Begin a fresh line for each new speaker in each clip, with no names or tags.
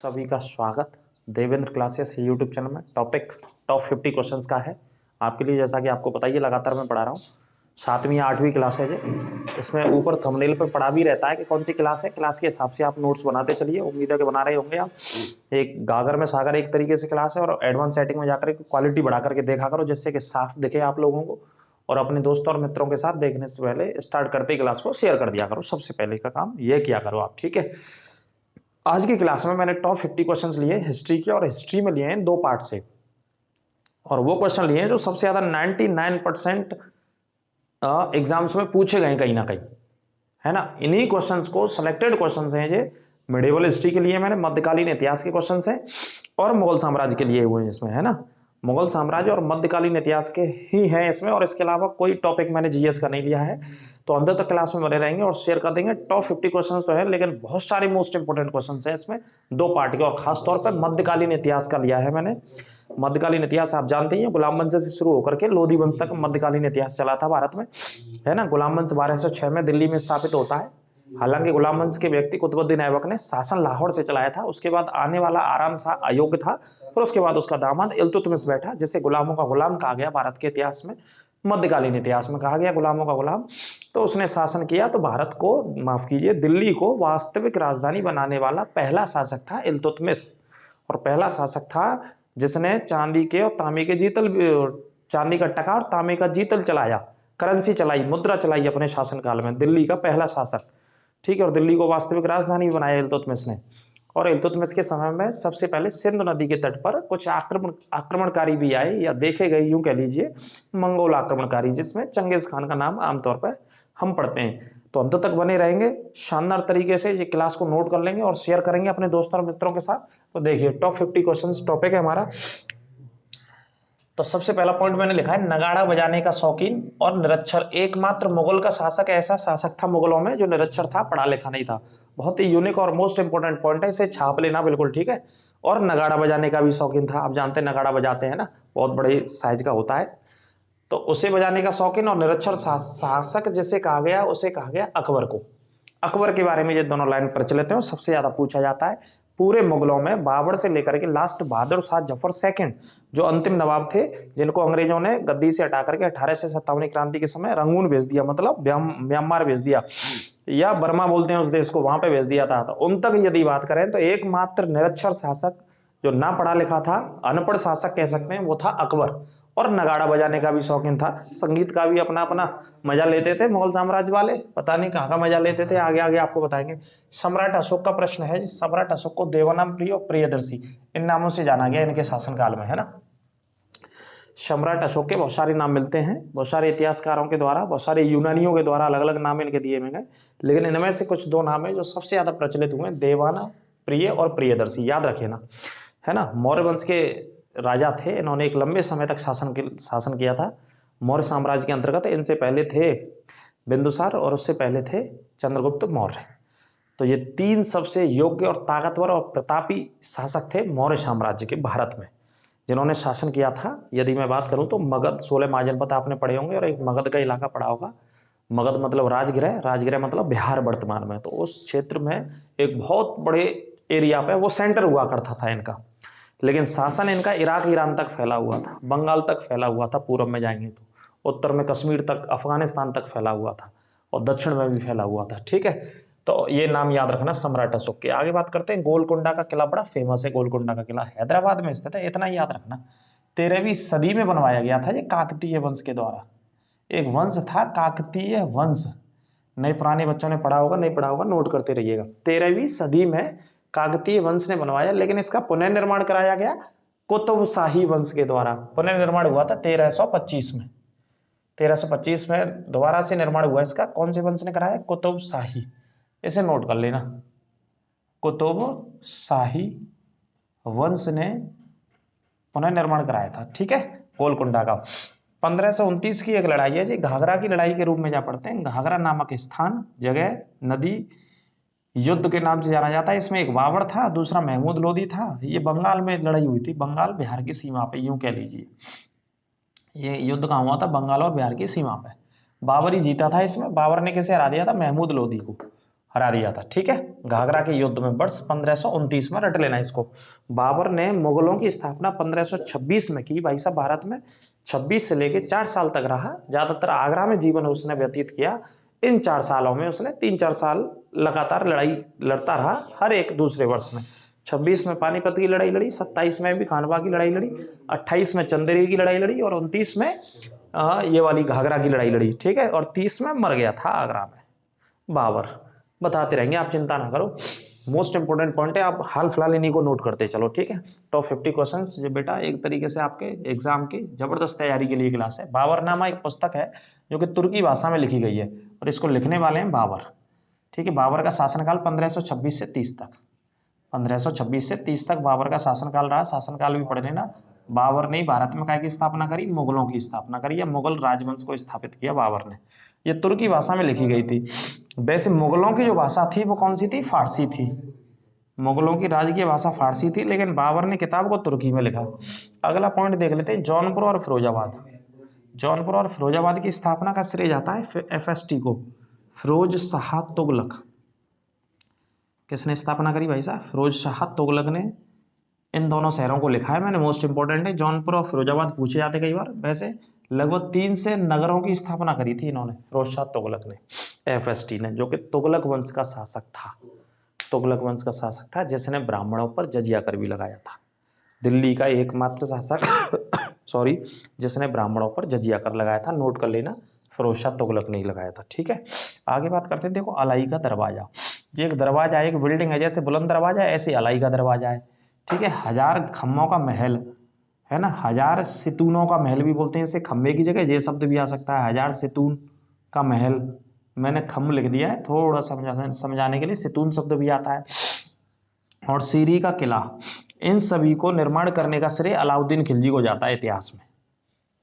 सभी का स्वागत देवेंद्र क्लासेस यूट्यूब चैनल में। टॉपिक टॉप 50 क्वेश्चंस का है आपके लिए। जैसा कि आपको पता ही है, लगातार मैं पढ़ा रहा हूँ। 7वीं 8वीं क्लास है जी। इसमें ऊपर थंबनेल पर पढ़ा भी रहता है कि कौन सी क्लास है। क्लास के हिसाब से आप नोट्स बनाते चलिए। उम्मीद है कि बना रहे होंगे आप। एक गागर में सागर एक तरीके से क्लास है, और एडवांस सेटिंग में जाकर क्वालिटी बढ़ा करके देखा करो, जिससे कि साफ दिखे आप लोगों को। और अपने दोस्तों और मित्रों के साथ देखने से पहले, स्टार्ट करते ही क्लास को शेयर कर दिया करो। सबसे पहले का काम ये किया करो आप, ठीक है। आज की क्लास में मैंने टॉप 50 क्वेश्चंस लिए हिस्ट्री के, और हिस्ट्री में लिए हैं 2 पार्ट से। और वो क्वेश्चन लिए हैं जो सबसे ज्यादा 99% एग्जाम्स में पूछे गए कहीं ना कहीं, है ना। इन्हीं क्वेश्चंस को, सिलेक्टेड क्वेश्चंस हैं ये। मिडिवल हिस्ट्री के लिए मैंने मध्यकालीन इतिहास के क्वेश्चंस हैं, और मुगल साम्राज्य के लिए हुए हैं इसमें, है ना। मुगल साम्राज्य और मध्यकालीन इतिहास के ही हैं इसमें, और इसके अलावा कोई टॉपिक मैंने जीएस का नहीं लिया है। तो अंदर तक क्लास में बने रहेंगे और शेयर कर देंगे। टॉप 50 क्वेश्चंस तो है, लेकिन बहुत सारे मोस्ट इंपोर्टेंट क्वेश्चंस हैं इसमें 2 पार्ट के। और खास तौर पर मध्यकालीन इतिहास का लिया है मैंने। मध्यकालीन इतिहास आप जानते ही हैं, गुलाम वंश से शुरू होकर के लोधी वंश तक मध्यकालीन इतिहास चला था भारत में, है ना। गुलाम वंश 1206 में दिल्ली में स्थापित होता है। हालांकि गुलाम वंश के व्यक्ति कुतुबुद्दीन ऐबक ने शासन लाहौर से चलाया था। उसके बाद आने वाला आराम शाह अयोग्य था। फिर उसके बाद उसका दामाद इल्तुतमिश बैठा, जिसे गुलामों का गुलाम कहा गया भारत के इतिहास में। मध्यकालीन इतिहास में कहा गया गुलामों का गुलाम। तो उसने शासन किया। तो भारत को, माफ कीजिए, दिल्ली को वास्तविक राजधानी बनाने वाला पहला शासक था इल्तुतमिश। और पहला शासक था जिसने चांदी के और तांबे के चांदी का टका और तांबे का जीतल चलाया, करेंसी चलाई, मुद्रा चलाई अपने शासनकाल में। दिल्ली का पहला शासक, ठीक है। और दिल्ली को वास्तविक राजधानी बनाया इल्तुतमिश ने। और इल्तुतमिश के समय में सबसे पहले सिंधु नदी के तट पर कुछ आक्रमणकारी भी आए, या देखे गए, यूं कह लीजिए मंगोल आक्रमणकारी, जिसमें चंगेज खान का नाम आमतौर पर हम पढ़ते हैं। तो अंत तक बने रहेंगे। शानदार तरीके से ये क्लास को नोट कर लेंगे और शेयर करेंगे अपने दोस्तों और मित्रों के साथ। तो देखिए, टॉप 50 क्वेश्चंस टॉपिक है हमारा। तो सबसे पहला पॉइंट मैंने लिखा है, नगाड़ा बजाने का शौकीन और निरक्षर। एकमात्र मुगल का शासक, ऐसा शासक था मुगलों में जो निरक्षर था, पढ़ा लिखा नहीं था। बहुत ही यूनिक और मोस्ट इंपोर्टेंट पॉइंट है, इसे छाप लेना बिल्कुल, ठीक है। और नगाड़ा बजाने का भी शौकीन था। आप जानते हैं नगाड़ा बजाते हैं ना, बहुत बड़े साइज का होता है। तो उसे बजाने का शौकीन और निरक्षर शासक जिसे कहा गया, उसे कहा गया अकबर को। अकबर के बारे में ये दोनों लाइन प्रचलित है और सबसे ज्यादा पूछा जाता है। पूरे मुगलों में बाबर से लेकर के लास्ट बहादुर शाह जफर सेकंड, जो अंतिम नवाब थे, जिनको अंग्रेजों ने गद्दी से हटा करके 1857 क्रांति के समय रंगून भेज दिया, मतलब म्यांमार भेज दिया, या बर्मा बोलते हैं उस देश को, वहां पे भेज दिया था। तो उन तक यदि बात करें तो एकमात्र निरक्षर शासक जो ना पढ़ा लिखा था, अनपढ़ शासक कह सकते हैं, वो था अकबर। और नगाड़ा बजाने का भी शौकीन था। संगीत का भी अपना अपना मजा लेते थे मुगल साम्राज्य वाले, पता नहीं कहाँ का मजा लेते थे, आगे आगे आपको बताएंगे। सम्राट अशोक का प्रश्न है। सम्राट अशोक को देवानाम और प्रियदर्शी, इन नामों से जाना गया इनके शासनकाल में, है ना। सम्राट अशोक के बहुत सारे नाम मिलते हैं, बहुत सारे इतिहासकारों के द्वारा, बहुत सारे यूनानियों के द्वारा अलग अलग नाम इनके दिए गए, लेकिन इनमें से कुछ 2 नाम है जो सबसे ज्यादा प्रचलित हुए, देवाना प्रिय और प्रियदर्शी, याद रखे ना, है ना। मौर्य वंश के राजा थे। इन्होंने एक लंबे समय तक शासन किया था मौर्य साम्राज्य के अंतर्गत। इनसे पहले थे बिंदुसार, और उससे पहले थे चंद्रगुप्त मौर्य। तो ये 3 सबसे योग्य और ताकतवर और प्रतापी शासक थे मौर्य साम्राज्य के भारत में, जिन्होंने शासन किया था। यदि मैं बात करूं तो मगध, 16 महाजनपद आपने पढ़े होंगे, और एक मगध का इलाका पढ़ा होगा। मगध मतलब राजगृह, राजगृह मतलब बिहार वर्तमान में। तो उस क्षेत्र में एक बहुत बड़े एरिया पे वो सेंटर हुआ करता था इनका। लेकिन शासन इनका इराक ईरान तक फैला हुआ था, बंगाल तक फैला हुआ था, पूर्व में जाएंगे तो उत्तर में कश्मीर तक, अफगानिस्तान तक फैला हुआ था, और दक्षिण में भी फैला हुआ था, ठीक है। तो ये नाम याद रखना सम्राट अशोक के। आगे बात करते हैं, गोलकुंडा का किला बड़ा फेमस है। गोलकुंडा का किला हैदराबाद में स्थित है, इतना ही याद रखना। 13वीं सदी में बनवाया गया था ये काकतीय वंश के द्वारा। एक वंश था काकतीय वंश, नए पुराने बच्चों ने पढ़ा होगा, नहीं पढ़ा होगा नोट करते रहिएगा। 13वीं सदी में काकतीय वंश ने बनवाया, लेकिन इसका पुनर्निर्माण कराया गया कुतुब शाही वंश के द्वारा। पुनर्निर्माण हुआ था 1325 में। 1325 में दोबारा से निर्माण हुआ इसका। कौन से वंश ने कराया? कुतुब शाही। इसे नोट कर लेना, कुतुब शाही वंश ने पुनर्निर्माण कराया था, ठीक है, गोलकुंडा का। 1529 की एक लड़ाई है जी, घाघरा की लड़ाई के रूप में जा पढ़ते हैं। घाघरा नामक स्थान, जगह, नदी, युद्ध के नाम से जाना जाता है। इसमें एक बाबर था, दूसरा महमूद लोदी था। ये बंगाल में लड़ाई हुई थी, बंगाल बिहार की सीमा पे, यूं कह लीजिए। ये युद्ध कहाँ हुआ था? बंगाल और बिहार की सीमा पे। बाबर ही जीता था इसमें। बाबर ने किसे हरा दिया था? महमूद लोदी को। हरा दिया था। ठीक है, घाघरा के युद्ध में वर्ष 1529 में, रट लेना इसको। बाबर ने मुगलों की स्थापना 1526 में की भाई साहब भारत में। 26 से लेके 4 साल तक रहा, ज्यादातर आगरा में जीवन उसने व्यतीत किया। इन 4 सालों में उसने 3-4 साल लगातार लड़ाई लड़ता रहा, हर एक दूसरे वर्ष में। 26 में पानीपत की लड़ाई लड़ी, 27 में भी खानवा की लड़ाई लड़ी, 28 में चंदेरी की लड़ाई लड़ी, और 29 में ये वाली घाघरा की लड़ाई लड़ी। ठीक है, और 30 में मर गया था आगरा में बाबर। बताते रहेंगे, आप चिंता ना करो। मोस्ट इंपोर्टेंट पॉइंट है, आप हाल फिलहाल इन्हीं को नोट करते चलो। ठीक है, टॉप 50 क्वेश्चंस जो बेटा एक तरीके से आपके एग्जाम की जबरदस्त तैयारी के लिए क्लास है। बाबरनामा एक पुस्तक है जो कि तुर्की भाषा में लिखी गई है, और इसको लिखने वाले हैं बाबर। ठीक है, बाबर का शासनकाल 1526 से 30 तक, 1526 से 30 तक बाबर का शासनकाल रहा। शासनकाल भी पढ़ लेना। बाबर ने भारत में काय की स्थापना करी? मुगलों की स्थापना करी, या मुगल राजवंश को स्थापित किया बाबर ने। ये तुर्की भाषा में लिखी गई थी। वैसे मुगलों की जो भाषा थी वो कौन सी थी? फारसी थी। मुगलों की राजकीय भाषा फारसी थी, लेकिन बाबर ने किताब को तुर्की में लिखा। अगला पॉइंट देख लेते हैं, जौनपुर और फिरोजाबाद। जौनपुर और फिरोजाबाद की स्थापना का श्रेय जाता है FST को, फिरोज शाह तुगलक। किसने स्थापना करी भाई साहब? फिरोज शाह तुगलक ने इन दोनों शहरों को लिखा है मैंने। मोस्ट इंपोर्टेंट है, जौनपुर और फिरोजाबाद पूछे जाते कई बार। वैसे लगभग 3 से नगरों की स्थापना करी थी इन्होंने, फिरोज शाह तुगलक ने, FST ने, जो कि तुगलक वंश का शासक था। तुगलक वंश का शासक था जिसने ब्राह्मणों पर जजिया कर भी लगाया था। दिल्ली का एकमात्र शासक सॉरी जिसने ब्राह्मणों पर जजिया कर लगाया था, नोट कर लेना, फिरोज शाह तुगलक ने ही लगाया था। ठीक है, आगे बात करते हैं। देखो, अलाई का दरवाजा, ये एक दरवाजा, एक बिल्डिंग है, जैसे बुलंद दरवाजा ऐसे अलाई का दरवाजा है। ठीक है, 1000 खम्भों का महल है ना, 1000 सितूनों का महल भी बोलते हैं इसे, खम्भे की जगह ये शब्द भी आ सकता है, 1000 सितून का महल। मैंने खम्भ लिख दिया है थोड़ा समझाने के लिए, सितून शब्द भी आता है। और सीरी का किला, इन सभी को निर्माण करने का श्रेय अलाउद्दीन खिलजी को जाता है इतिहास में।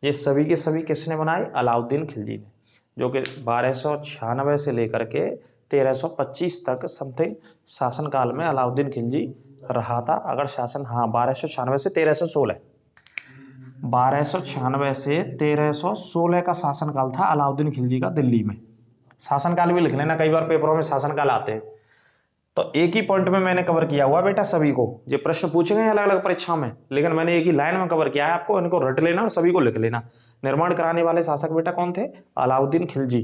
ये सभी के सभी किसने बनाए? अलाउद्दीन खिलजी ने, जो कि 1296 से लेकर के 1325 तक समथिंग शासनकाल में अलाउद्दीन खिलजी रहा था। अगर शासन, हाँ 1296 से 1316, 1296 से 1316 का शासनकाल था अलाउद्दीन खिलजी का दिल्ली में। शासनकाल भी लिख लेना, कई बार पेपरों में शासनकाल आते हैं। तो एक ही पॉइंट में मैंने कवर किया हुआ बेटा सभी को। ये प्रश्न पूछे गए अलग अलग परीक्षा में, लेकिन मैंने एक ही लाइन में कवर किया है आपको, इनको रट लेना और सभी को लिख लेना। निर्माण कराने वाले शासक बेटा कौन थे? अलाउद्दीन खिलजी।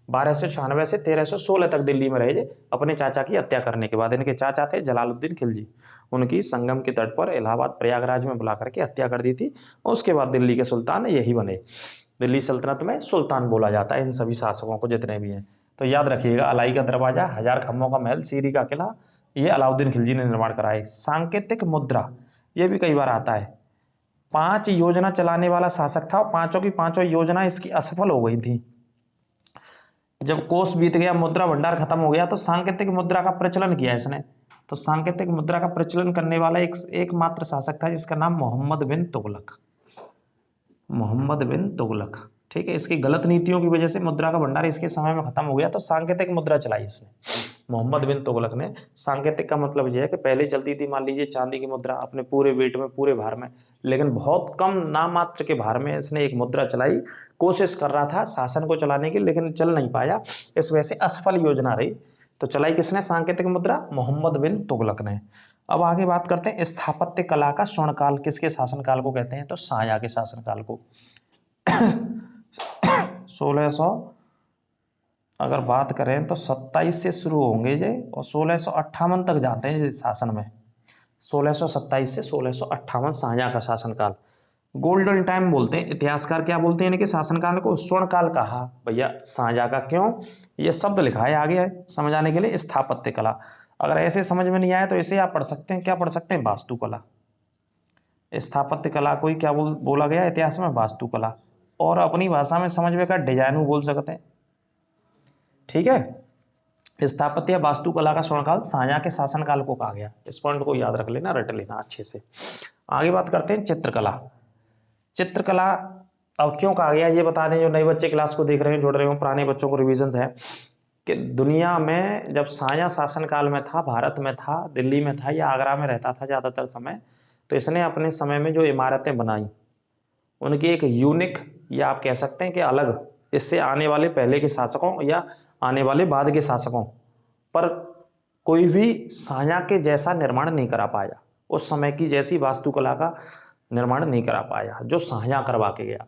1296 से 1316 तक दिल्ली में रहे अपने चाचा की हत्या करने के बाद। इनके चाचा थे जलालुद्दीन खिलजी, उनकी संगम के तट पर इलाहाबाद प्रयागराज में बुला करके हत्या कर दी थी। उसके बाद दिल्ली के सुल्तान यही बने। दिल्ली सल्तनत में सुल्तान बोला जाता है इन सभी शासकों को जितने भी हैं। तो याद रखिएगा, अलाई का दरवाजा, 1000 खम्भों का महल, सीरी का किला, ये अलाउद्दीन खिलजी ने निर्माण कराए। सांकेतिक मुद्रा, ये भी कई बार आता है। 5 योजना चलाने वाला शासक था, पांचों की पांचों योजना इसकी असफल हो गई थी। जब कोस बीत गया, मुद्रा भंडार खत्म हो गया, तो सांकेतिक मुद्रा का प्रचलन किया इसने। तो सांकेतिक मुद्रा का प्रचलन करने वाला एकमात्र शासक था जिसका नाम मोहम्मद बिन तुगलक। मोहम्मद बिन तुगलक। ठीक है, इसकी गलत नीतियों की वजह से मुद्रा का भंडार इसके समय में खत्म हो गया, तो सांकेतिक मुद्रा चलाई इसने, मोहम्मद बिन तुगलक ने। सांकेतिक का मतलब यह है कि पहले चलती थी मान लीजिए चांदी की मुद्रा अपने पूरे वेट में, पूरे भार में, लेकिन बहुत कम नामात्र के भार में इसने एक मुद्रा चलाई। कोशिश कर रहा था शासन को चलाने की, लेकिन चल नहीं पाया, इस वजह से असफल योजना रही। तो चलाई किसने सांकेतिक मुद्रा? मोहम्मद बिन तुगलक ने। अब आगे बात करते हैं, स्थापत्य कला का स्वर्णकाल किसके शासनकाल को कहते हैं? तो शाहजहां के शासनकाल को। 1600 अगर बात करें तो 27 से शुरू होंगे जे, और 1658 तक जाते हैं शासन में। 1627 से 1658 शाहजहां का शासनकाल। गोल्डन टाइम बोलते हैं, इतिहासकार क्या बोलते हैं इनके शासनकाल को? स्वर्णकाल कहा भैया शाहजहां का। क्यों? ये शब्द लिखा है आगे समझाने के लिए, स्थापत्य कला। अगर ऐसे समझ में नहीं आया तो इसे आप पढ़ सकते हैं, क्या पढ़ सकते हैं? वास्तुकला। स्थापत्य कला को ही क्या बोला गया इतिहास में? वास्तुकला। और अपनी भाषा में समझ में का डिजाइन बोल सकते हैं। ठीक है, स्थापत्य वास्तुकला का स्वर्णकाल शाहजहां के शासनकाल को कहा गया। इस पॉइंट को याद रख लेना, रट लेना अच्छे से। आगे बात करते हैं चित्रकला। चित्रकला अब क्यों कहा गया ये बता दें, जो नए बच्चे क्लास को देख रहे हैं, जुड़ रहे हो, पुराने बच्चों को रिविजन है कि दुनिया में जब शाहजहां शासनकाल में था, भारत में था, दिल्ली में था या आगरा में रहता था ज्यादातर समय, तो इसने अपने समय में जो इमारतें बनाई उनकी एक यूनिक, या आप कह सकते हैं कि अलग, इससे आने वाले पहले के शासकों या आने वाले बाद के शासकों पर कोई भी साया के जैसा निर्माण नहीं करा पाया, उस समय की जैसी वास्तुकला का निर्माण नहीं करा पाया जो साया करवा के गया।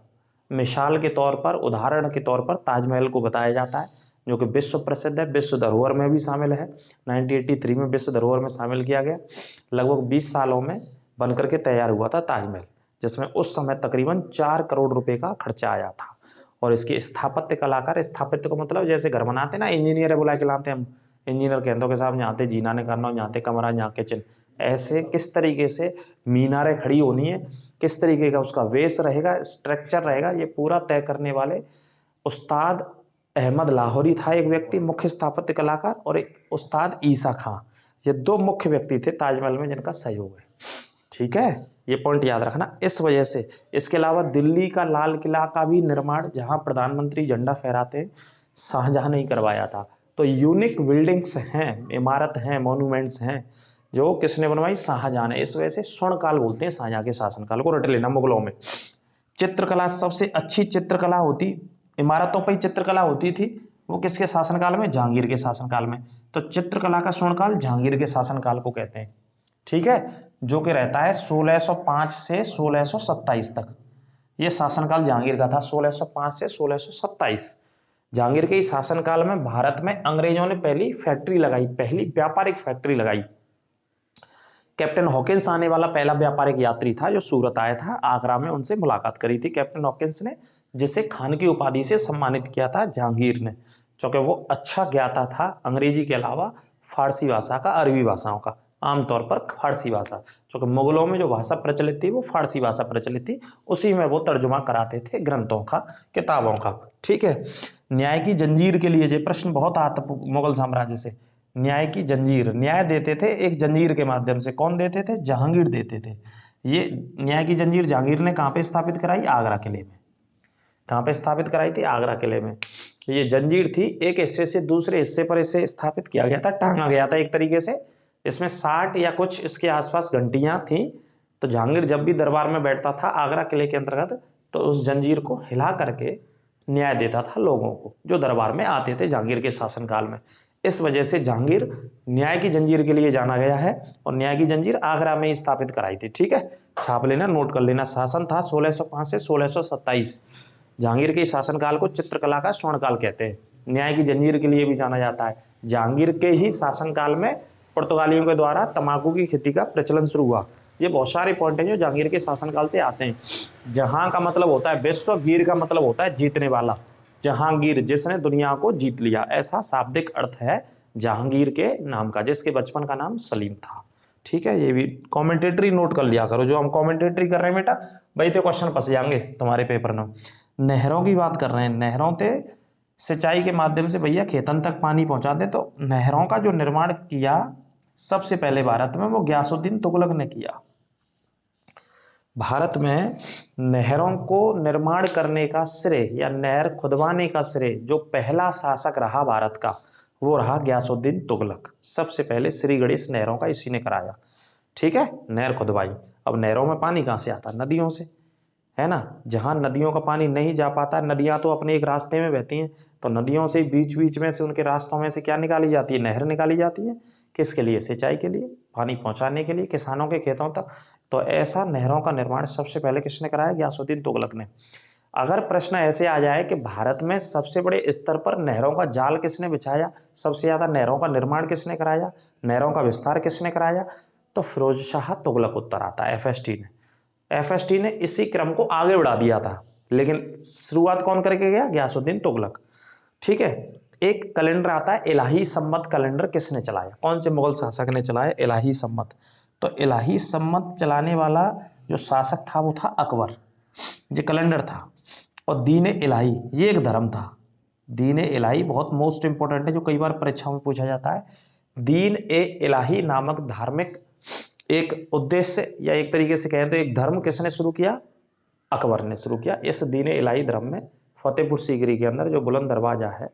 मिसाल के तौर पर, उदाहरण के तौर पर ताजमहल को बताया जाता है, जो कि विश्व प्रसिद्ध है, विश्व धरोहर में भी शामिल है। 1983 में विश्व धरोहर में शामिल किया गया। लगभग 20 सालों में बनकर के तैयार हुआ था ताजमहल, जिसमें उस समय तकरीबन 4 करोड़ रुपए का खर्चा आया था। और इसके स्थापत्य कलाकार, स्थापत्य को मतलब जैसे घर बनाते ना, इंजीनियर बुला के लाते हम, इंजीनियर कहते के साहब यहाँ जीना ने करना, यहाँ कमरा, यहाँ किचन, ऐसे किस तरीके से मीनारें खड़ी होनी है, किस तरीके का उसका वेस रहेगा, स्ट्रक्चर रहेगा, ये पूरा तय करने वाले उस्ताद अहमद लाहौरी था एक व्यक्ति, मुख्य स्थापत्य कलाकार, और एक उस्ताद ईसा खां। ये 2 मुख्य व्यक्ति थे ताजमहल में जिनका सहयोग है। ठीक है, ये पॉइंट याद रखना। इस वजह से इसके अलावा दिल्ली का लाल किला का भी निर्माण, जहां प्रधानमंत्री झंडा फहराते हैं, शाहजहां ने ही करवाया था। तो यूनिक बिल्डिंग्स हैं, इमारत हैं, मॉन्यूमेंट्स हैं जो किसने बनवाई, शाहजहां ने। इस वजह से स्वर्ण काल बोलते हैं शाहजहां के शासनकाल को, रट लेना मुगलों में। चित्रकला, सबसे अच्छी चित्रकला होती, इमारतों पर ही चित्रकला होती थी, वो किसके शासनकाल में, जहांगीर के शासनकाल में। तो चित्रकला का स्वर्णकाल जहांगीर के शासनकाल को कहते हैं। ठीक है, जो कि रहता है 1605 से 1627 तक। ये शासनकाल जहांगीर का था, 1605 से 1627। जहांगीर के इस शासनकाल में भारत में अंग्रेजों ने पहली फैक्ट्री लगाई, पहली व्यापारिक फैक्ट्री लगाई। कैप्टन हॉकिंस आने वाला पहला व्यापारिक यात्री था जो सूरत आया था, आगरा में उनसे मुलाकात करी थी कैप्टन हॉकिंस ने, जिसे खान की उपाधि से सम्मानित किया था जहांगीर ने, क्योंकि वो अच्छा ज्ञाता था अंग्रेजी के अलावा फारसी भाषा का, अरबी भाषाओं का, आमतौर पर फारसी भाषा, क्योंकि मुगलों में जो भाषा प्रचलित थी वो फारसी भाषा प्रचलित थी, उसी में वो तर्जुमा कराते थे ग्रंथों का, किताबों का। ठीक है, न्याय की जंजीर के लिए ये प्रश्न बहुत आता मुगल साम्राज्य से। न्याय की जंजीर, न्याय देते थे एक जंजीर के माध्यम से, कौन देते थे, जहांगीर देते थे। ये न्याय की जंजीर जहांगीर ने कहाँ पे स्थापित कराई, आगरा किले में। कहाँ पे स्थापित कराई थी, आगरा किले में। ये जंजीर थी, एक हिस्से से दूसरे हिस्से पर इसे स्थापित किया गया था, टांगा गया था एक तरीके से। इसमें 60 या कुछ इसके आसपास घंटियां थी। तो जहांगीर जब भी दरबार में बैठता था आगरा किले के अंतर्गत, तो उस जंजीर को हिला करके न्याय देता था लोगों को जो दरबार में आते थे जहांगीर के शासनकाल में। इस वजह से जहांगीर न्याय की जंजीर के लिए जाना गया है, और न्याय की जंजीर आगरा में ही स्थापित कराई थी। ठीक है, छाप लेना, नोट कर लेना। शासन था 1605 से 1627। जहांगीर के शासनकाल को चित्रकला का स्वर्णकाल कहते हैं। न्याय की जंजीर के लिए भी जाना जाता है। जहांगीर के ही शासनकाल में पुर्तगालियों के द्वारा तंबाकू की खेती का प्रचलन शुरू हुआ। ये बहुत सारे पॉइंट हैं जो जहांगीर के शासनकाल से आते हैं। जहां का मतलब होता है विश्व, गिर का मतलब होता है जीतने वाला। जहांगीर, जिसने दुनिया को जीत लिया, ऐसा शाब्दिक अर्थ है जहांगीर के नाम का, जिसके बचपन का नाम सलीम था। ठीक है, ये भी कमेंटेटरी नोट कर लिया करो, जो हम कमेंटेटरी कर रहे हैं बेटा, भाई तो क्वेश्चन फंस जाएंगे तुम्हारे पेपर में। नहरों की बात कर रहे हैं, नहरों से सिंचाई के माध्यम से भैया खेतन तक पानी पहुंचाते। तो नहरों का जो निर्माण किया सबसे पहले भारत में, वो गयासुद्दीन तुगलक ने किया। भारत में नहरों को निर्माण करने का श्रेय या नहर खुदवाने का श्रेय जो पहला शासक रहा भारत का, वो रहा गयासुद्दीन तुगलक। सबसे पहले श्री गणेश नहरों का इसी ने कराया। ठीक है, नहर खुदवाई। अब नहरों में पानी कहाँ से आता, नदियों से, है ना। जहां नदियों का पानी नहीं जा पाता, नदियां तो अपने एक रास्ते में बहती हैं, तो नदियों से बीच बीच में से, उनके रास्तों में से क्या निकाली जाती है, नहर निकाली जाती है। किसके लिए, सिंचाई के लिए, पानी पहुंचाने के लिए किसानों के खेतों तक। तो ऐसा नहरों का निर्माण सबसे पहले किसने कराया, गयासुद्दीन तुगलक ने। अगर प्रश्न ऐसे आ जाए कि भारत में सबसे बड़े स्तर पर नहरों का जाल किसने बिछाया, सबसे ज्यादा नहरों का निर्माण किसने कराया, नहरों का विस्तार किसने कराया, तो फिरोज शाह तुगलक उत्तर आता है, FST ने। FST ने इसी क्रम को आगे बढ़ा दिया था, लेकिन शुरुआत कौन करके गया, गयासुद्दीन तुगलक। ठीक है, एक कैलेंडर आता है इलाही सम्मत कैलेंडर, किसने चलाया, कौन से मुगल शासक ने चलाया, इलाही सम्मत। तो इलाही सम्मत चलाने वाला जो शासक था वो था अकबर। ये कैलेंडर था। और दीन इलाही, ये एक धर्म था। दीन इलाही बहुत मोस्ट इंपोर्टेंट है, जो कई बार परीक्षाओं में पूछा जाता है। दीन ए इलाही नामक धार्मिक एक उद्देश्य या एक तरीके से कहें तो एक धर्म किसने शुरू किया, अकबर ने शुरू किया। इस दीन इलाही धर्म में फतेहपुर सीकरी के अंदर जो बुलंद दरवाजा है,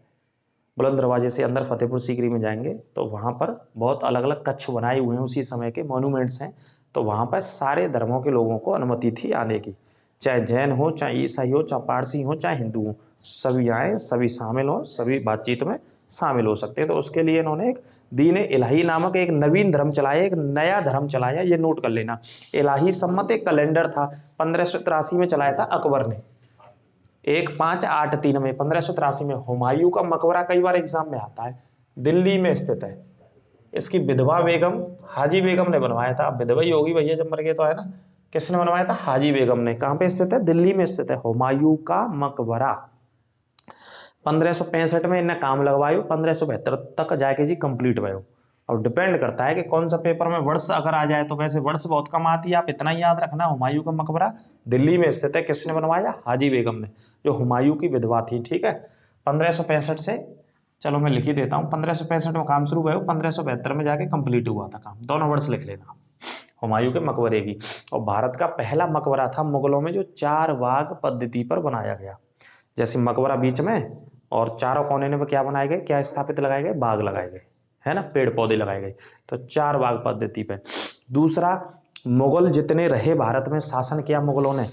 बुलंद दरवाजे से अंदर फतेहपुर सीकरी में जाएंगे तो वहां पर बहुत अलग अलग कक्ष बनाए हुए हैं, उसी समय के मॉन्यूमेंट्स हैं। तो वहां पर सारे धर्मों के लोगों को अनुमति थी आने की, चाहे जैन हो, चाहे ईसाई हो, चाहे पारसी हो, चाहे हिंदू हो, सभी आए, सभी शामिल हो, सभी बातचीत में शामिल हो सकते हैं। तो उसके लिए इन्होंने एक दीन इलाही नामक एक नवीन धर्म चलाया, एक नया धर्म चलाया, ये नोट कर लेना। इलाही सम्मत एक कैलेंडर था, 1583 में चलाया था अकबर ने, 1583 में, 1583 में। हुमायूं का मकबरा कई बार एग्जाम में आता है, दिल्ली में स्थित है। इसकी विधवा बेगम हाजी बेगम ने बनवाया था। अब विधवा ही होगी भैया जब मर गए तो, है ना। किसने बनवाया था? हाजी बेगम ने। कहां पे स्थित है? दिल्ली में स्थित है हुमायूं का मकबरा। 1565 में इन्हें काम लगवायो, 1572 तक जाके जी कंप्लीट भयो। और डिपेंड करता है कि कौन सा पेपर में वर्ष अगर आ जाए तो, वैसे वर्ष बहुत कम आती है, आप इतना ही याद रखना। हुमायूं का मकबरा दिल्ली में स्थित है। किसने बनवाया? हाजी बेगम ने, जो हुमायूं की विधवा थी। ठीक है, 1565 से, चलो मैं लिख ही देता हूँ, 1565 में काम शुरू हुआ, 1572 में जाके कंप्लीट हुआ था काम। दोनों वर्ष लिख लेना हुमायूं के मकबरे की। और भारत का पहला मकबरा था मुगलों में जो 4 बाग पद्धति पर बनाया गया। जैसे मकबरा बीच में और चारों कोने में क्या बनाए गए, क्या स्थापित लगाए गए? बाग लगाए गए, है ना, पेड़ पौधे लगाए गए। तो 4 बाग पद्धति पे। दूसरा, मुगल जितने रहे भारत में, शासन किया मुगलों ने,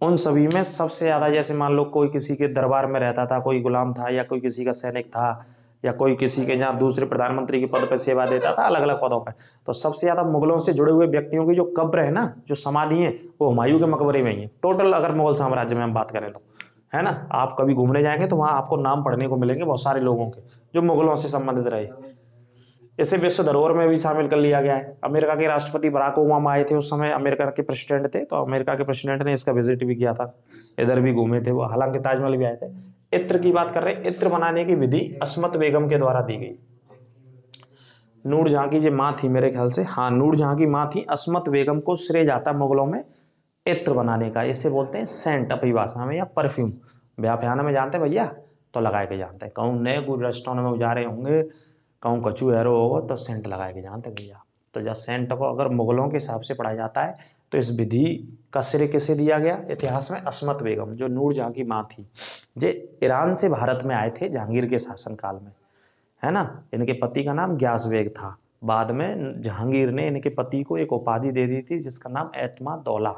उन सभी में सबसे ज्यादा, जैसे मान लो कोई किसी के दरबार में रहता था, कोई गुलाम था, या कोई किसी का सैनिक था, या कोई किसी के जहाँ दूसरे प्रधानमंत्री के पद पर सेवा देता था, अलग अलग पदों पर, तो सबसे ज्यादा मुगलों से जुड़े हुए व्यक्तियों की जो कब्र है ना, जो समाधि है, वो हुमायूं के मकबरे में ही है। टोटल अगर मुगल साम्राज्य में हम बात करें तो, है ना। आप कभी घूमने जाएंगे तो वहां आपको नाम पढ़ने को मिलेंगे बहुत सारे लोगों के जो मुगलों से संबंधित रहे। इसे विश्व धरोहर में भी शामिल कर लिया गया है। अमेरिका के राष्ट्रपति बराक ओबामा आए थे, उस समय अमेरिका के प्रेसिडेंट थे, तो अमेरिका के प्रेसिडेंट ने इसका विजिट भी किया था, इधर भी घूमे थे वो, हालांकि ताजमहल भी आए थे। इत्र की बात कर रहे हैं, इत्र बनाने की विधि अस्मत बेगम के द्वारा दी गई। नूरजहां की जो माँ थी मेरे ख्याल से, हाँ, नूरजहां की माँ थी, अस्मत बेगम को श्रेय जाता मुगलों में इत्र बनाने का। इसे बोलते हैं सेंट अपनी भाषा में, या परफ्यूम। ब्याह फ्याना में जानते हैं भैया, तो लगाए के जानते हैं। कहूँ नए कोई रेस्टोरेंट में जा रहे होंगे, कहूँ कचू हैरो होगा, तो सेंट लगाए के जानते हैं भैया। तो जब सेंट को अगर मुगलों के हिसाब से पढ़ाया जाता है, तो इस विधि का श्रेय किसे दिया गया इतिहास में? अस्मत बेगम, जो नूरजहां की माँ थी। जे ईरान से भारत में आए थे जहांगीर के शासनकाल में, है ना। इनके पति का नाम ग्यास बेग था। बाद में जहांगीर ने इनके पति को एक उपाधि दे दी थी जिसका नाम एतमा दौला।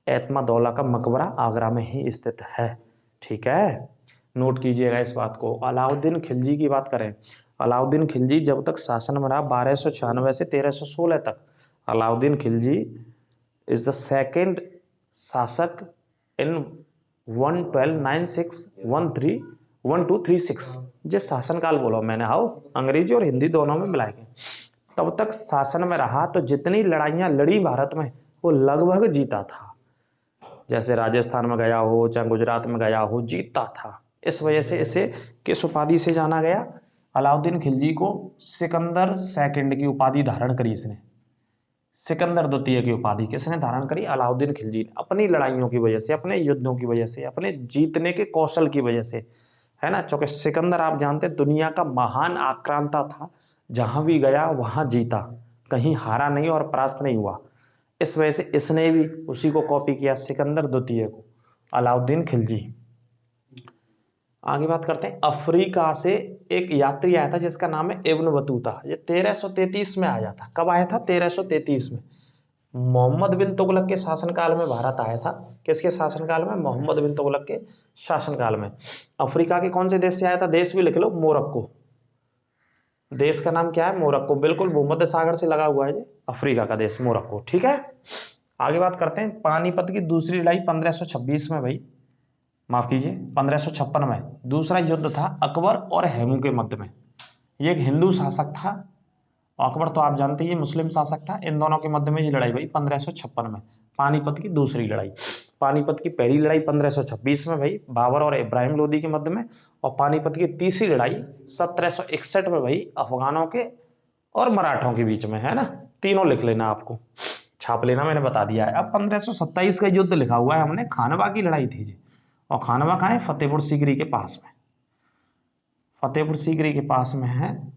एतमा दौला का मकबरा आगरा में ही स्थित है। ठीक है, नोट कीजिएगा इस बात को। अलाउद्दीन खिलजी की बात करें, अलाउद्दीन खिलजी जब तक शासन में रहा 1296 से 1316 तक, Alauddin Khilji is the second शासक इन 1296 जिस शासनकाल बोलो मैंने, आओ अंग्रेजी और हिंदी दोनों में मिलाएंगे, तब तक शासन में रहा। तो जितनी लड़ाइयां लड़ी भारत में, वो लगभग जीता था। जैसे राजस्थान में गया हो, चाहे गुजरात में गया हो, जीतता था। इस वजह से इसे किस उपाधि से जाना गया? अलाउद्दीन खिलजी को सिकंदर सेकंड की उपाधि धारण करी इसने। सिकंदर द्वितीय की उपाधि किसने धारण करी? अलाउद्दीन खिलजी ने, अपनी लड़ाइयों की वजह से, अपने युद्धों की वजह से, अपने जीतने के कौशल की वजह से, है ना। क्योंकि सिकंदर आप जानते हैं दुनिया का महान आक्रांता था, जहां भी गया वहां जीता, कहीं हारा नहीं और परास्त नहीं हुआ। इस वजह से इसने भी उसी को कॉपी किया, सिकंदर द्वितीय को, अलाउद्दीन खिलजी। आगे बात करते हैं, अफ्रीका से एक यात्री आया था जिसका नाम है इब्न बतूता। ये 1333 में आया था। कब आया था? 1333 में। मोहम्मद बिन तुगलक के शासनकाल में भारत आया था। किसके शासनकाल में? मोहम्मद बिन तुगलक के शासनकाल में। अफ्रीका के कौन से देश से आया था? देश भी लिख लो, मोरक्को। देश का नाम क्या है? मोरक्को। बिल्कुल भूमध्य सागर से लगा हुआ है ये अफ्रीका का देश मोरक्को। ठीक है, आगे बात करते हैं। पानीपत की दूसरी लड़ाई 1526 में भाई, माफ कीजिए 1556 में दूसरा युद्ध था अकबर और हेमू के मध्य में। ये एक हिंदू शासक था, अकबर तो आप जानते ही मुस्लिम शासक था। इन दोनों के मध्य में ये लड़ाई भाई 1556 में, पानीपत की दूसरी लड़ाई। पानीपत की पहली लड़ाई 1526 में भाई बाबर और इब्राहिम लोदी के मध्य में, और पानीपत की तीसरी लड़ाई 1761 में भाई अफगानों के और मराठों के बीच में, है ना। तीनों लिख लेना, आपको छाप लेना, मैंने बता दिया है। अब 1527 का युद्ध लिखा हुआ है हमने, खानवा की लड़ाई थी जी। और खानवा कहाँ है? फतेहपुर सीकरी के पास में, फतेहपुर सीकरी के पास में है।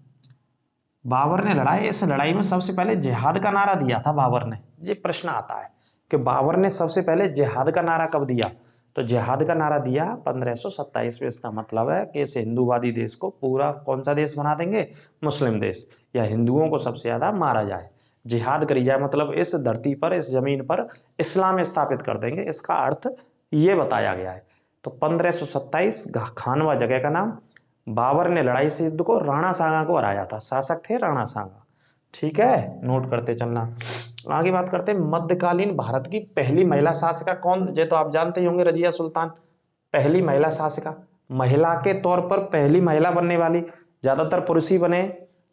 बाबर ने लड़ाई, इस लड़ाई में सबसे पहले जिहाद का नारा दिया था बाबर ने। ये प्रश्न आता है कि बाबर ने सबसे पहले जिहाद का नारा कब दिया? तो जिहाद का नारा दिया 1527 में। इसका मतलब है कि इस हिंदूवादी देश को पूरा कौन सा देश बना देंगे? मुस्लिम देश, या हिंदुओं को सबसे ज्यादा मारा जाए, जिहाद करी जाए, मतलब इस धरती पर, इस जमीन पर इस्लाम स्थापित कर देंगे। इसका अर्थ ये बताया गया है। तो 1527 खानवा जगह का नाम, बाबर ने लड़ाई से युद्ध को राणा सांगा को हराया था। शासक थे राणा सांगा। ठीक है, नोट करते चलना। आगे बात करते हैं मध्यकालीन भारत की पहली महिला शासिका कौन। ये तो आप जानते ही होंगे, रजिया सुल्तान पहली महिला शासिका। महिला के तौर पर पहली महिला बनने वाली, ज्यादातर पुरुष ही बने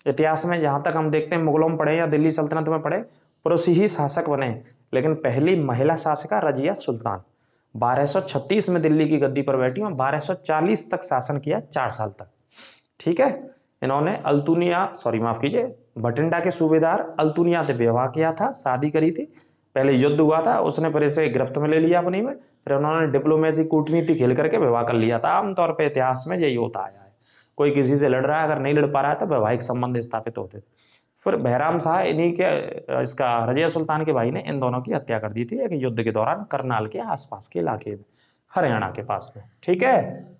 इतिहास में, जहां तक हम देखते हैं मुगलों में पढ़े या दिल्ली सल्तनत में पढ़े, पुरुष ही शासक बने, लेकिन पहली महिला शासिका रजिया सुल्तान। 1236 में दिल्ली की गद्दी पर बैठी और 1240 तक शासन किया, 4 साल तक। ठीक है, इन्होंने माफ कीजिए, भटिंडा के सूबेदार अल्तुनिया से विवाह किया था, शादी करी थी। पहले युद्ध हुआ था, उसने फिर इसे गिरफ्त में ले लिया अपनी में, फिर उन्होंने डिप्लोमेसी कूटनीति खेल करके विवाह कर लिया था। आमतौर पर इतिहास में यही होता आया है, कोई किसी से लड़ रहा है, अगर नहीं लड़ पा रहा है तो वैवाहिक संबंध स्थापित होते थे। फिर बहराम शाह इन्हीं के इसका रजिया सुल्तान के भाई ने इन दोनों की हत्या कर दी थी एक युद्ध के दौरान, करनाल के आसपास के इलाके में, हरियाणा के पास में। ठीक है,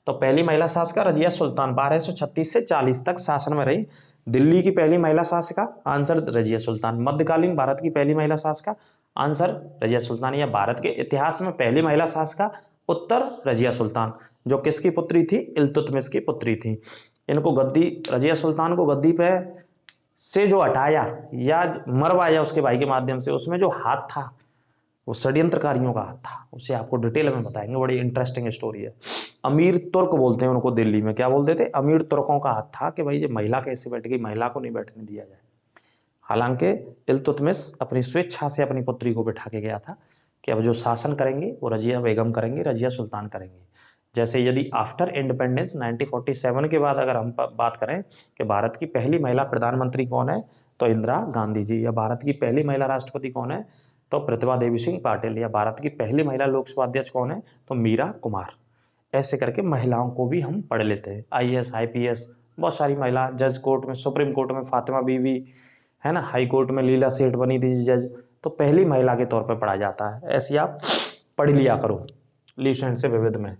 तो पहली महिला शासिका रजिया सुल्तान 1236 से 40 तक शासन में रही। दिल्ली की पहली महिला शासिका, आंसर रजिया सुल्तान। मध्यकालीन भारत की पहली महिला शासिका, आंसर रजिया सुल्तान। या भारत के इतिहास में पहली महिला शासिका, उत्तर रजिया सुल्तान, जो किसकी पुत्री थी, इल्तुतमिश की पुत्री थी। इनको गद्दी, रजिया सुल्तान को गद्दी पे से जो हटाया या मरवाया उसके भाई के माध्यम से, उसमें जो हाथ था वो षड्यंत्रकारियों का हाथ था, उसे आपको डिटेल में बताएंगे, बड़ी इंटरेस्टिंग स्टोरी है। अमीर तुर्क बोलते हैं उनको, दिल्ली में क्या बोलते थे, अमीर तुर्कों का हाथ था कि भाई ये महिला कैसे बैठ गई, महिला को नहीं बैठने दिया जाए। हालांकि इल्तुतमिश अपनी स्वेच्छा से अपनी पुत्री को बैठा के गया था कि अब जो शासन करेंगे वो रजिया बेगम करेंगी, रजिया सुल्तान करेंगे। जैसे यदि आफ्टर इंडिपेंडेंस 1947 के बाद अगर हम बात करें कि भारत की पहली महिला प्रधानमंत्री कौन है, तो इंदिरा गांधी जी। या भारत की पहली महिला राष्ट्रपति कौन है, तो प्रतिभा देवी सिंह पाटिल। या भारत की पहली महिला लोकसभा अध्यक्ष कौन है, तो मीरा कुमार। ऐसे करके महिलाओं को भी हम पढ़ लेते हैं, IAS IPS, बहुत सारी महिला, जज कोर्ट में, सुप्रीम कोर्ट में फातिमा बीवी है ना, हाई कोर्ट में लीला सेठ बनी थी जज, तो पहली महिला के तौर पर पढ़ा जाता है। ऐसी आप पढ़ लिया करो लीसेंट से विविध में।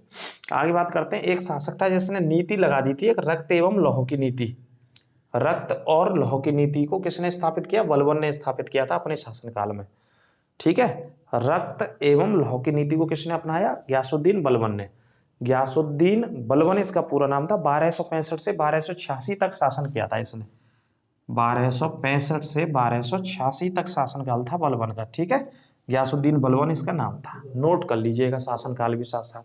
आगे बात करते हैं, एक शासक था जिसने नीति लगा दी थी, एक रक्त एवं लौह की नीति। रक्त और लौह की नीति को किसने स्थापित किया, बलबन ने स्थापित किया था अपने शासनकाल में। ठीक है, रक्त एवं लौह की नीति को किसने अपनाया, गयासुद्दीन बलबन ने। गयासुद्दीन बलबन इसका पूरा नाम था। 1265 से 1286 तक शासन किया था इसने, 1265 से 1286 तक शासनकाल था बलबन का। ठीक है, गयासुद्दीन बलबन इसका नाम था, नोट कर लीजिएगा, शासनकाल भी साथ साथ।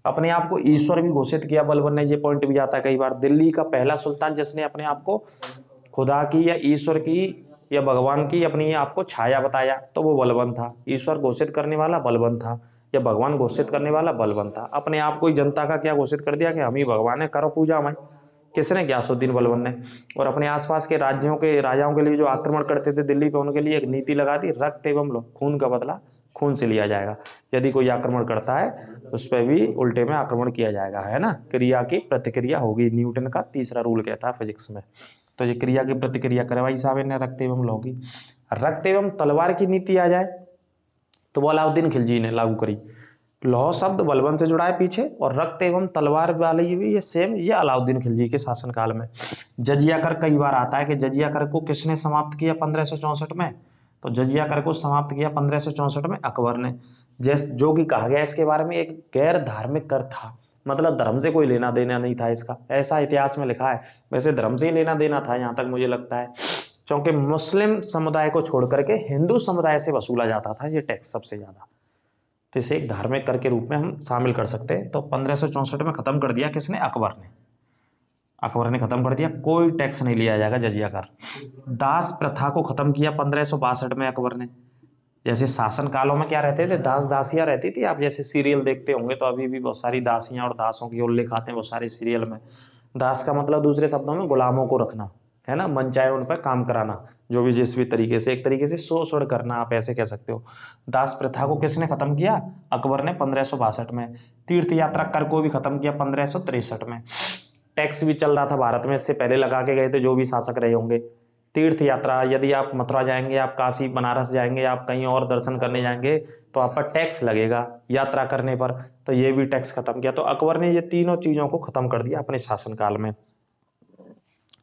अपने आप को ईश्वर भी घोषित किया बलबन ने, ये पॉइंट भी आता है कई बार। दिल्ली का पहला सुल्तान जिसने अपने आप को खुदा की या ईश्वर की या भगवान की अपनी आपको छाया बताया, तो वो बलबन था। ईश्वर घोषित करने वाला बलबन था, या भगवान घोषित करने वाला बलबन था। अपने आप को जनता का क्या घोषित कर दिया कि हम ही भगवान है, करो पूजा हमें। किसने, गयासुद्दीन बलबन ने। और अपने आसपास के राज्यों के राजाओं के लिए जो आक्रमण करते थे दिल्ली पे, उनके लिए एक नीति लगा दी, रक्त एवं लौह, खून का बदला खून से लिया जाएगा। यदि कोई आक्रमण करता है उस पर भी उल्टे में आक्रमण किया जाएगा, है ना, क्रिया की प्रतिक्रिया होगी, न्यूटन का तीसरा रूल कहता है फिजिक्स में। तो ये क्रिया की प्रतिक्रिया करवाई साहब ने रक्त एवं लौह की। रक्त एवं तलवार की नीति आ जाए तो वो अलाउद्दीन खिलजी ने लागू करी। लौह शब्द बलबन से जुड़ा है पीछे, और रक्त एवं तलवार वाली भी ये सेम, ये अलाउद्दीन खिलजी के शासनकाल में। जजिया कर कई बार आता है कि जजिया कर को किसने समाप्त किया 1564 में, तो जजिया कर को समाप्त किया 1564 में अकबर ने। जो कि कहा गया इसके बारे में एक गैर धार्मिक कर था, मतलब धर्म से कोई लेना देना नहीं था इसका, ऐसा इतिहास में लिखा है। वैसे धर्म से ही लेना देना था यहाँ तक मुझे लगता है, क्योंकि मुस्लिम समुदाय को छोड़ करके हिंदू समुदाय से वसूला जाता था ये टैक्स सबसे ज्यादा, तो इसे एक धार्मिक कर के रूप में हम शामिल कर सकते हैं। तो 1564 में खत्म कर दिया किसने, अकबर ने। अकबर ने खत्म कर दिया, कोई टैक्स नहीं लिया जाएगा जजिया कर। दास प्रथा को खत्म किया 1562 में अकबर ने। जैसे शासन कालों में क्या रहते थे, दास दासियां रहती थी। आप जैसे सीरियल देखते होंगे तो अभी भी बहुत सारी दासियां और दासों की उल्लेख आते हैं बहुत सारे सीरियल में। दास का मतलब दूसरे शब्दों में गुलामों को रखना, है ना, मन चाहे उन पर काम कराना, जो भी जिस भी तरीके से, एक तरीके से शोषण करना, आप ऐसे कह सकते हो। दास प्रथा को किसने खत्म किया, अकबर ने 1562 में। तीर्थ यात्रा कर को भी खत्म किया 1563 में। टैक्स भी चल रहा था भारत में, इससे पहले लगा के गए थे जो भी शासक रहे होंगे। तीर्थ यात्रा, यदि आप मथुरा जाएंगे, आप काशी बनारस जाएंगे, आप कहीं और दर्शन करने जाएंगे तो आप पर टैक्स लगेगा यात्रा करने पर, तो ये भी टैक्स खत्म किया। तो अकबर ने ये तीनों चीजों को खत्म कर दिया अपने शासनकाल में।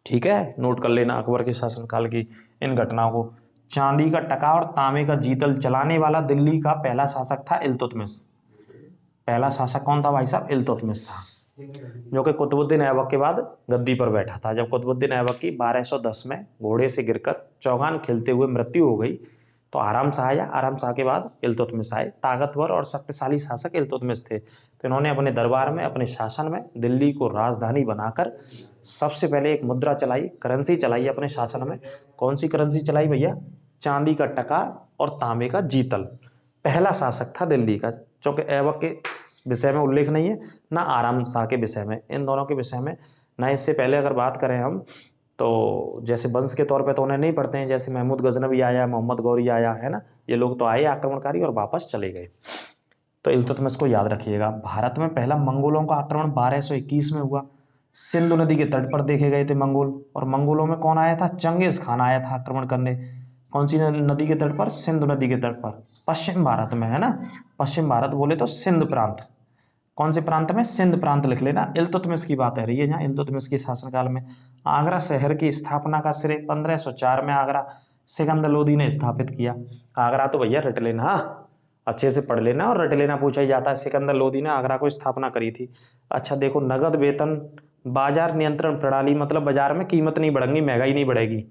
ठीक है, नोट कर लेना अकबर के शासनकाल की इन घटनाओं को। चांदी का टका और तांबे का जीतल चलाने वाला दिल्ली का पहला शासक था इल्तुतमिश। पहला शासक कौन था भाई साहब, इल्तुतमिश था। जो कि कुतुबुद्दीन ऐबक के बाद गद्दी पर बैठा था। जब कुतुबुद्दीन ऐबक की 1210 में घोड़े से गिरकर चौगान खेलते हुए मृत्यु हो गई तो आराम शाह आया। आराम शाह के बाद इल्तुतमिश आए। ताकतवर और शक्तिशाली शासक इल्तुतमिश थे। तो इन्होंने अपने दरबार में, अपने शासन में दिल्ली को राजधानी बनाकर सबसे पहले एक मुद्रा चलाई, करेंसी चलाई अपने शासन में। कौन सी करेंसी चलाई भैया? चांदी का टका और तांबे का जीतल। पहला शासक था दिल्ली का, चूंकि ऐबक के विषय में उल्लेख नहीं है ना आराम शाह के विषय में, इन दोनों के विषय में ना। इससे पहले अगर बात करें हम तो जैसे वंश के तौर पे तो उन्हें नहीं पढ़ते हैं, जैसे महमूद गजनवी आया, मोहम्मद गौरी आया, है ना, ये लोग तो आए आक्रमणकारी और वापस चले गए। तो इल्तुतमिश को याद रखिएगा। भारत में पहला मंगोलों का आक्रमण 1221 में हुआ। सिंधु नदी के तट पर देखे गए थे मंगोल, और मंगोलों में कौन आया था? चंगेज खान आया था आक्रमण करने। कौन सी नदी के तट पर? सिंधु नदी के तट पर, पश्चिम भारत में, है ना। पश्चिम भारत बोले तो सिंध प्रांत। कौन से प्रांत में? सिंध प्रांत लिख लेना। इल्तुतमिश की बात है रही है यहाँ, इल्तुतमिश के शासनकाल में। आगरा शहर की स्थापना का श्रेय 1504 में आगरा सिकंदर लोदी ने स्थापित किया। आगरा तो भैया रट लेना, अच्छे से पढ़ लेना और रट लेना, पूछा ही जाता है। सिकंदर लोदी ने आगरा को स्थापना करी थी। अच्छा देखो, नगद वेतन, बाजार नियंत्रण प्रणाली, मतलब बाजार में कीमत नहीं बढ़ेगी, महंगाई नहीं बढ़ेगी,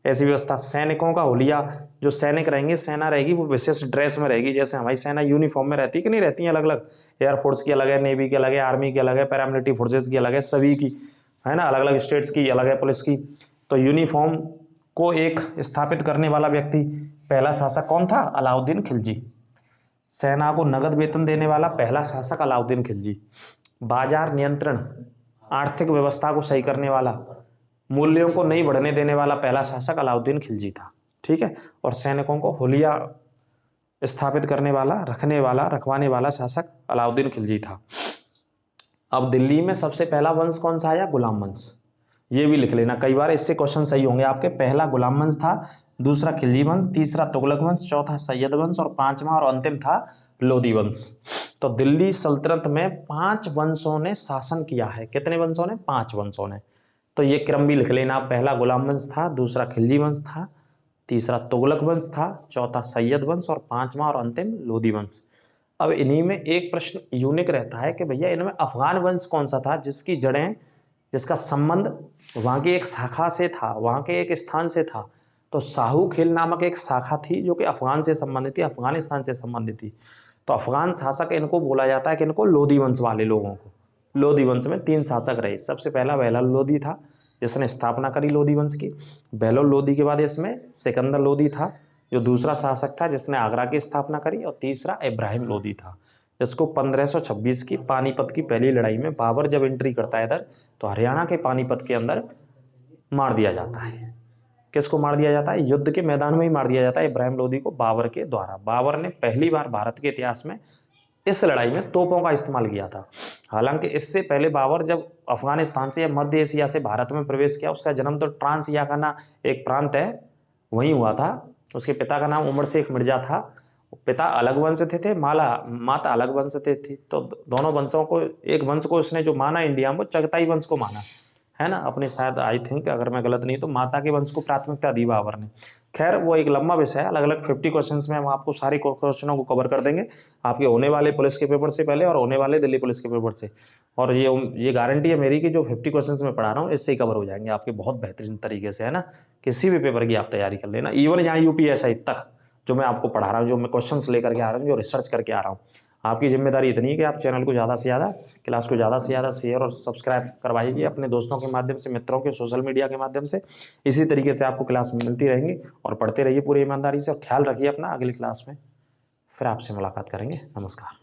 ऐसी व्यवस्था। सैनिकों का हुलिया, जो सैनिक रहेंगे, सेना रहेगी, वो विशेष ड्रेस में रहेगी। जैसे हमारी सेना यूनिफॉर्म में रहती है कि नहीं रहती है, अलग अलग, एयरफोर्स की अलग है, नेवी की अलग है, आर्मी की अलग है, पैरामिलिट्री फोर्सेस की अलग है, सभी की, है ना, अलग अलग स्टेट्स की अलग है, पुलिस की। तो यूनिफॉर्म को एक स्थापित करने वाला व्यक्ति, पहला शासक कौन था? अलाउद्दीन खिलजी। सेना को नगद वेतन देने वाला पहला शासक अलाउद्दीन खिलजी। बाजार नियंत्रण, आर्थिक व्यवस्था को सही करने वाला, मूल्यों को नहीं बढ़ने देने वाला पहला शासक अलाउद्दीन खिलजी था। ठीक है। और सैनिकों को हुलिया स्थापित करने वाला, रखवाने वाला शासक अलाउद्दीन खिलजी था। अब दिल्ली में सबसे पहला वंश कौन सा आया? गुलाम वंश। ये भी लिख लेना, कई बार इससे क्वेश्चन सही होंगे आपके। पहला गुलाम वंश था, दूसरा खिलजी वंश, तीसरा तुगलक वंश, चौथा सैयद वंश और पांचवा और अंतिम था लोदी वंश। तो दिल्ली सल्तनत में 5 वंशों ने शासन किया है। कितने वंशों ने? 5 वंशों ने। तो ये क्रम भी लिख लेना, पहला गुलाम वंश था, दूसरा खिलजी वंश था, तीसरा तुगलक वंश था, चौथा सैयद वंश और पांचवा और अंतिम लोदी वंश। अब इन्हीं में एक प्रश्न यूनिक रहता है कि भैया इनमें अफगान वंश कौन सा था, जिसकी जड़ें, जिसका संबंध वहाँ की एक शाखा से था, वहाँ के एक स्थान से था। तो साहू खेल नामक एक शाखा थी जो कि अफगान से संबंधित थी, अफगानिस्तान से संबंधित थी। तो अफगान शासक इनको बोला जाता है कि इनको लोदी वंश वाले लोगों को। लोदी वंश में 3 शासक रहे। सबसे पहला बेहलोल लोदी था, जिसने स्थापना करी लोदी वंश की। बेहलोल लोदी के बाद इसमें सिकंदर लोदी था, जो दूसरा शासक था जिसने आगरा की स्थापना करी। और तीसरा इब्राहिम लोदी था, जिसको 1526 की पानीपत की पहली लड़ाई में बाबर जब एंट्री करता है इधर, तो हरियाणा के पानीपत के अंदर मार दिया जाता है। किसको मार दिया जाता है? युद्ध के मैदान में ही मार दिया जाता है इब्राहिम लोदी को, बाबर के द्वारा। बाबर ने पहली बार भारत के इतिहास में इस लड़ाई में तोपों का इस्तेमाल किया था। हालांकि इससे पहले बाबर जब अफगानिस्तान से या मध्य एशिया से भारत में प्रवेश किया, उसका जन्म तो ट्रांसिया का ना एक प्रांत है, वहीं हुआ था। उसके पिता का नाम उमर शेख मिर्जा था। पिता अलग वंश थे, माता अलग वंश थी। तो दोनों वंशों को, एक वंश को उसने जो माना इंडिया में, वो चगताई वंश को माना, है ना। अपने शायद, आई थिंक, अगर मैं गलत नहीं तो माता के वंश को प्राथमिकता दी बाबर ने। खैर वो एक लंबा विषय है, अलग अलग 50 क्वेश्चंस में हम आपको सारे क्वेश्चनों को कवर कर देंगे, आपके होने वाले पुलिस के पेपर से पहले और होने वाले दिल्ली पुलिस के पेपर से। और ये गारंटी है मेरी कि जो 50 क्वेश्चंस मैं पढ़ा रहा हूँ इससे ही कवर हो जाएंगे आपके बहुत बेहतरीन तरीके से, है ना। किसी भी पेपर की आप तैयारी कर लेना, इवन यहाँ यूपीएससी तक जो मैं आपको पढ़ा रहा हूँ, जो मैं क्वेश्चंस लेकर के आ रहा हूँ, जो रिसर्च करके आ रहा हूँ। आपकी जिम्मेदारी इतनी है कि आप चैनल को ज़्यादा से ज़्यादा, क्लास को ज़्यादा से ज़्यादा शेयर और सब्सक्राइब करवाइए अपने दोस्तों के माध्यम से, मित्रों के, सोशल मीडिया के माध्यम से। इसी तरीके से आपको क्लास मिलती रहेंगी और पढ़ते रहिए पूरी ईमानदारी से। और ख्याल रखिए अपना, अगली क्लास में फिर आपसे मुलाकात करेंगे। नमस्कार।